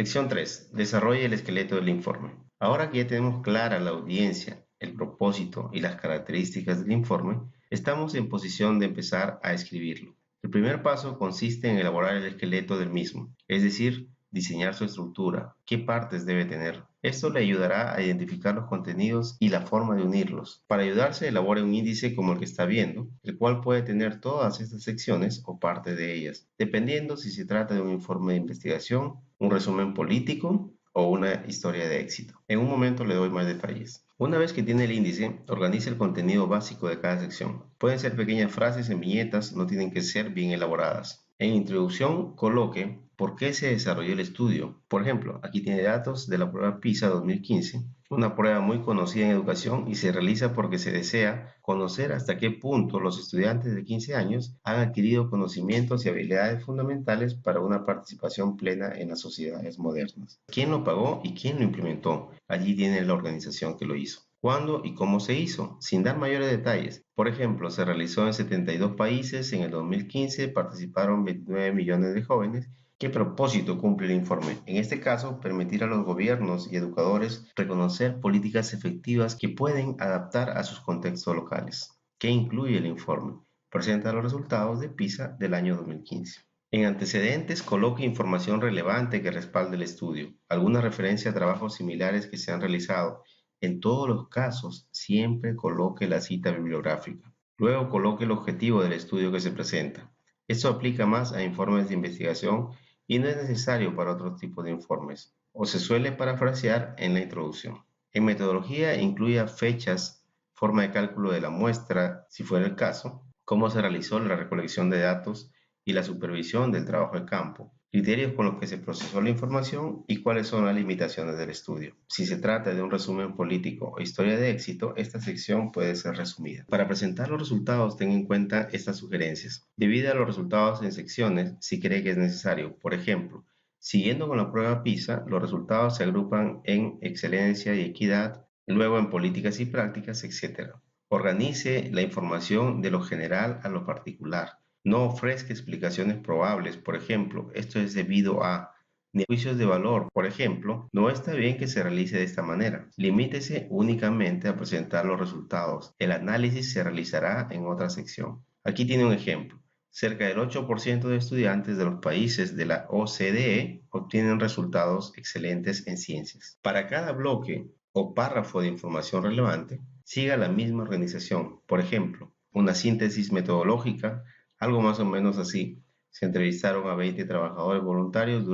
Sección 3. Desarrolla el esqueleto del informe. Ahora que ya tenemos clara la audiencia, el propósito y las características del informe, estamos en posición de empezar a escribirlo. El primer paso consiste en elaborar el esqueleto del mismo, es decir, diseñar su estructura, qué partes debe tener. Esto le ayudará a identificar los contenidos y la forma de unirlos. Para ayudarse, elabore un índice como el que está viendo, el cual puede tener todas estas secciones o parte de ellas, dependiendo si se trata de un informe de investigación, un resumen político o una historia de éxito. En un momento le doy más detalles. Una vez que tiene el índice, organice el contenido básico de cada sección. Pueden ser pequeñas frases en viñetas, no tienen que ser bien elaboradas. En introducción, coloque por qué se desarrolló el estudio. Por ejemplo, aquí tiene datos de la prueba PISA 2015, una prueba muy conocida en educación y se realiza porque se desea conocer hasta qué punto los estudiantes de 15 años han adquirido conocimientos y habilidades fundamentales para una participación plena en las sociedades modernas. ¿Quién lo pagó y quién lo implementó? Allí tiene la organización que lo hizo. ¿Cuándo y cómo se hizo? Sin dar mayores detalles. Por ejemplo, se realizó en 72 países, en el 2015 participaron 29 millones de jóvenes. ¿Qué propósito cumple el informe? En este caso, permitir a los gobiernos y educadores reconocer políticas efectivas que pueden adaptar a sus contextos locales. ¿Qué incluye el informe? Presenta los resultados de PISA del año 2015. En antecedentes, coloque información relevante que respalde el estudio, alguna referencia a trabajos similares que se han realizado. En todos los casos, siempre coloque la cita bibliográfica. Luego coloque el objetivo del estudio que se presenta. Esto aplica más a informes de investigación y no es necesario para otros tipos de informes, o se suele parafrasear en la introducción. En metodología incluya fechas, forma de cálculo de la muestra, si fuera el caso, cómo se realizó la recolección de datos y la supervisión del trabajo de campo, criterios con los que se procesó la información y cuáles son las limitaciones del estudio. Si se trata de un resumen político o historia de éxito, esta sección puede ser resumida. Para presentar los resultados, tenga en cuenta estas sugerencias. Divida los resultados en secciones si cree que es necesario. Por ejemplo, siguiendo con la prueba PISA, los resultados se agrupan en excelencia y equidad, luego en políticas y prácticas, etc. Organice la información de lo general a lo particular. No ofrezca explicaciones probables, por ejemplo, esto es debido a, ni juicios de valor, por ejemplo, no está bien que se realice de esta manera. Limítese únicamente a presentar los resultados. El análisis se realizará en otra sección. Aquí tiene un ejemplo. Cerca del 8% de estudiantes de los países de la OCDE obtienen resultados excelentes en ciencias. Para cada bloque o párrafo de información relevante, siga la misma organización. Por ejemplo, una síntesis metodológica, algo más o menos así. Se entrevistaron a 20 trabajadores voluntarios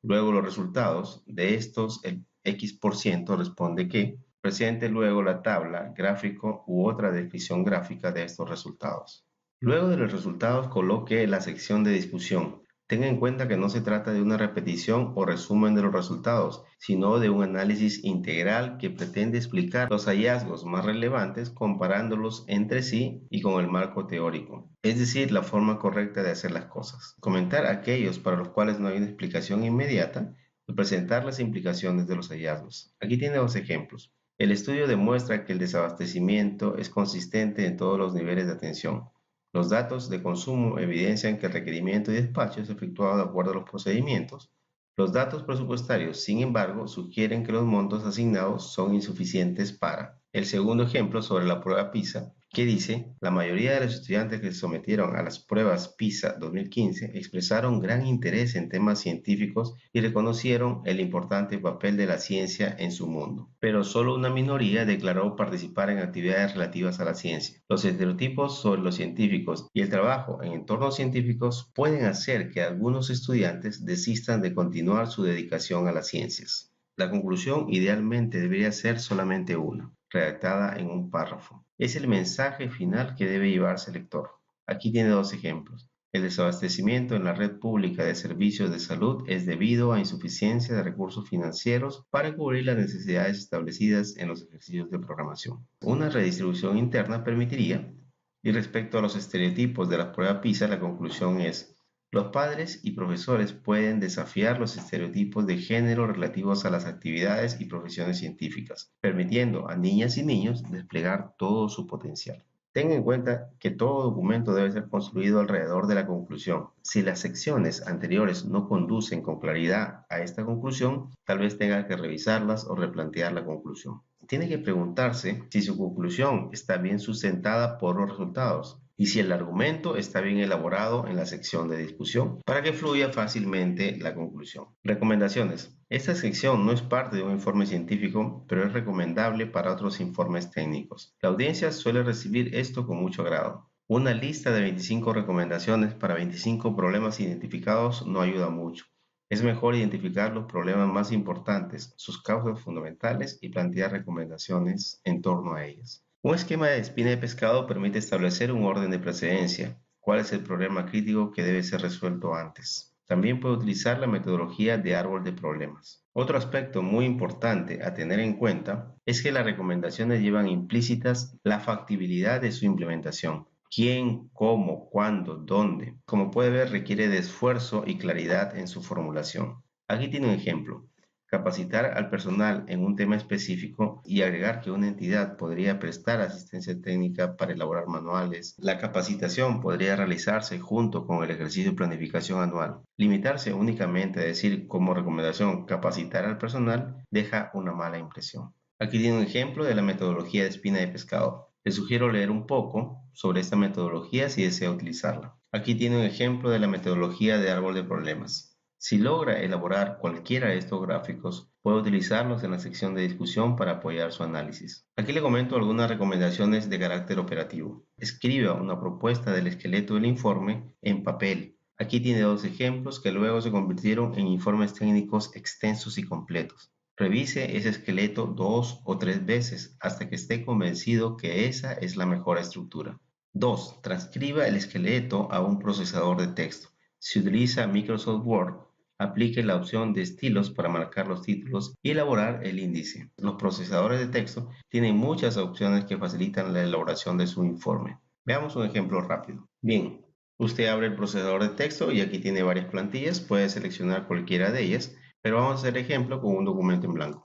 luego los resultados de estos, el X% responde que, presente luego la tabla, gráfico u otra descripción gráfica de estos resultados. Luego de los resultados coloque la sección de discusión. Tenga en cuenta que no se trata de una repetición o resumen de los resultados, sino de un análisis integral que pretende explicar los hallazgos más relevantes comparándolos entre sí y con el marco teórico, es decir, la forma correcta de hacer las cosas. Comentar aquellos para los cuales no hay una explicación inmediata y presentar las implicaciones de los hallazgos. Aquí tiene dos ejemplos. El estudio demuestra que el desabastecimiento es consistente en todos los niveles de atención. Los datos de consumo evidencian que el requerimiento y despacho es efectuado de acuerdo a los procedimientos. Los datos presupuestarios, sin embargo, sugieren que los montos asignados son insuficientes para. El segundo ejemplo sobre la prueba PISA, que dice, la mayoría de los estudiantes que se sometieron a las pruebas PISA 2015 expresaron gran interés en temas científicos y reconocieron el importante papel de la ciencia en su mundo. Pero solo una minoría declaró participar en actividades relativas a la ciencia. Los estereotipos sobre los científicos y el trabajo en entornos científicos pueden hacer que algunos estudiantes desistan de continuar su dedicación a las ciencias. La conclusión idealmente debería ser solamente una, redactada en un párrafo. Es el mensaje final que debe llevarse el lector. Aquí tiene dos ejemplos. El desabastecimiento en la red pública de servicios de salud es debido a insuficiencia de recursos financieros para cubrir las necesidades establecidas en los ejercicios de programación. Una redistribución interna permitiría, y respecto a los estereotipos de la prueba PISA, la conclusión es: los padres y profesores pueden desafiar los estereotipos de género relativos a las actividades y profesiones científicas, permitiendo a niñas y niños desplegar todo su potencial. Tenga en cuenta que todo documento debe ser construido alrededor de la conclusión. Si las secciones anteriores no conducen con claridad a esta conclusión, tal vez tenga que revisarlas o replantear la conclusión. Tiene que preguntarse si su conclusión está bien sustentada por los resultados y si el argumento está bien elaborado en la sección de discusión para que fluya fácilmente la conclusión. Recomendaciones. Esta sección no es parte de un informe científico, pero es recomendable para otros informes técnicos. La audiencia suele recibir esto con mucho agrado. Una lista de 25 recomendaciones para 25 problemas identificados no ayuda mucho. Es mejor identificar los problemas más importantes, sus causas fundamentales y plantear recomendaciones en torno a ellas. Un esquema de espina de pescado permite establecer un orden de precedencia. ¿Cuál es el problema crítico que debe ser resuelto antes? También puede utilizar la metodología de árbol de problemas. Otro aspecto muy importante a tener en cuenta es que las recomendaciones llevan implícitas la factibilidad de su implementación. ¿Quién, cómo, cuándo, dónde? Como puede ver, requiere de esfuerzo y claridad en su formulación. Aquí tiene un ejemplo. Capacitar al personal en un tema específico y agregar que una entidad podría prestar asistencia técnica para elaborar manuales. La capacitación podría realizarse junto con el ejercicio de planificación anual. Limitarse únicamente a decir como recomendación capacitar al personal deja una mala impresión. Aquí tiene un ejemplo de la metodología de espina de pescado. Les sugiero leer un poco sobre esta metodología si desea utilizarla. Aquí tiene un ejemplo de la metodología de árbol de problemas. Si logra elaborar cualquiera de estos gráficos, puede utilizarlos en la sección de discusión para apoyar su análisis. Aquí le comento algunas recomendaciones de carácter operativo. Escriba una propuesta del esqueleto del informe en papel. Aquí tiene dos ejemplos que luego se convirtieron en informes técnicos extensos y completos. Revise ese esqueleto 2 o 3 veces hasta que esté convencido que esa es la mejor estructura. 2. Transcriba el esqueleto a un procesador de texto. Si utiliza Microsoft Word, aplique la opción de estilos para marcar los títulos y elaborar el índice. Los procesadores de texto tienen muchas opciones que facilitan la elaboración de su informe. Veamos un ejemplo rápido. Bien, usted abre el procesador de texto y aquí tiene varias plantillas. Puede seleccionar cualquiera de ellas, pero vamos a hacer ejemplo con un documento en blanco.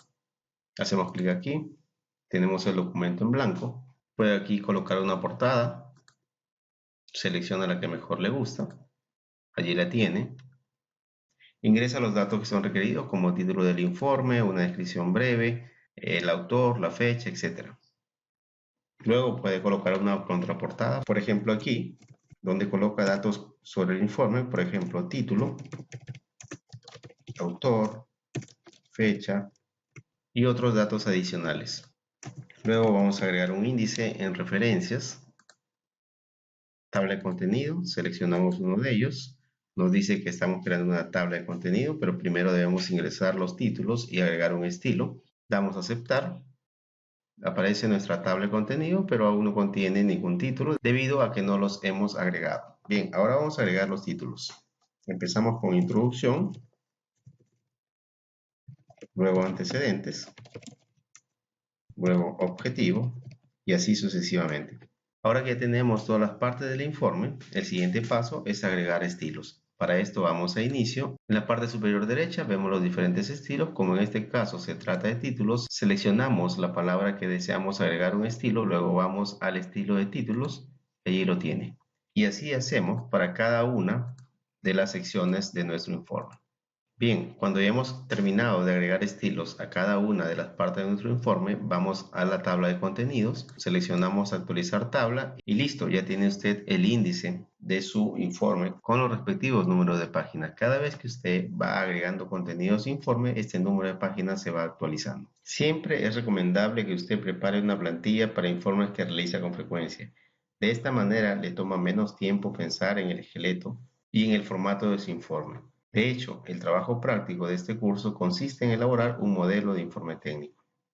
Hacemos clic aquí, tenemos el documento en blanco. Puede aquí colocar una portada, selecciona la que mejor le gusta. Allí la tiene. Ingresa los datos que son requeridos como título del informe, una descripción breve, el autor, la fecha, etc. Luego puede colocar una contraportada, por ejemplo aquí, donde coloca datos sobre el informe, por ejemplo título, autor, fecha y otros datos adicionales. Luego vamos a agregar un índice en referencias, tabla de contenido, seleccionamos uno de ellos. Nos dice que estamos creando una tabla de contenido, pero primero debemos ingresar los títulos y agregar un estilo. Damos a aceptar. Aparece nuestra tabla de contenido, pero aún no contiene ningún título debido a que no los hemos agregado. Bien, ahora vamos a agregar los títulos. Empezamos con introducción, luego antecedentes, luego objetivo y así sucesivamente. Ahora que tenemos todas las partes del informe, el siguiente paso es agregar estilos. Para esto vamos a inicio. En la parte superior derecha vemos los diferentes estilos. Como en este caso se trata de títulos, seleccionamos la palabra que deseamos agregar un estilo, luego vamos al estilo de títulos y allí lo tiene. Y así hacemos para cada una de las secciones de nuestro informe. Bien, cuando ya hemos terminado de agregar estilos a cada una de las partes de nuestro informe, vamos a la tabla de contenidos, seleccionamos actualizar tabla y listo, ya tiene usted el índice de su informe con los respectivos números de páginas. Cada vez que usted va agregando contenidos a su informe, este número de páginas se va actualizando. Siempre es recomendable que usted prepare una plantilla para informes que realiza con frecuencia. De esta manera le toma menos tiempo pensar en el esqueleto y en el formato de su informe. De hecho, el trabajo práctico de este curso consiste en elaborar un modelo de informe técnico.